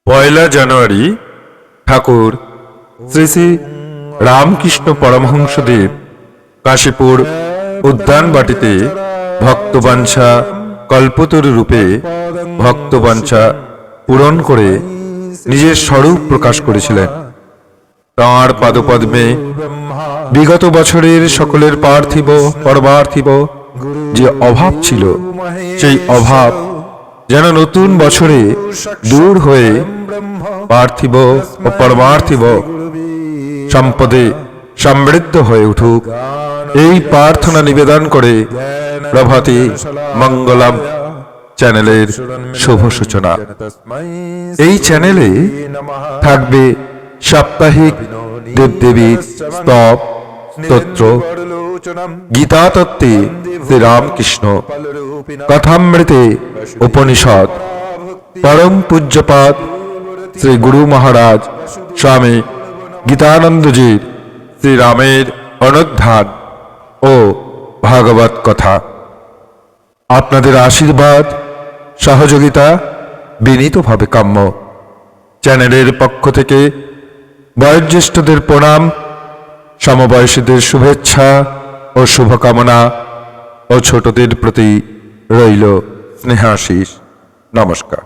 পয়লা জানুয়ারি ঠাকুর শ্রী শ্রী রামকৃষ্ণ পরমহংসদেব কাশীপুর উদ্যানবাটিতে ভক্তবাঞ্ছা কল্পতরু রূপে ভক্তবাঞ্ছা পূরণ করে নিজের স্বরূপ প্রকাশ করেছিলেন। তাঁর পাদপদ্মে বিগত বছরের সকলের পার্থিব পরমার্থিব যে অভাব ছিল, সেই অভাব যেন নতুন বছরে দূর হয়ে পার্থিব ও পরমার্থিব সম্পদে সমৃদ্ধ হয়ে উঠুক, এই প্রার্থনা নিবেদন করে প্রভাতী মঙ্গলম চ্যানেলের শুভ সূচনা। এই চ্যানেলে থাকবে সাপ্তাহিক দেবদেবীর স্তব, স্তোত্র, গীতা তত্ত্বে শ্রীরামকৃষ্ণ, কথামৃতে উপনিষদ, পরম পূজ্যপাদ শ্রী গুরু মহারাজ স্বামী গীতানন্দজির শ্রীরামের অনুধ্যান ও ভাগবত কথা। আপনাদের আশীর্বাদ সহযোগিতা বিনীতভাবে কাম্য। চ্যানেলের পক্ষ থেকে বয়োজ্যেষ্ঠদের প্রণাম, সমবয়সীদের শুভেচ্ছা ও শুভকামনা ও ছোটদের প্রতি রইল স্নেহাশিস। নমস্কার।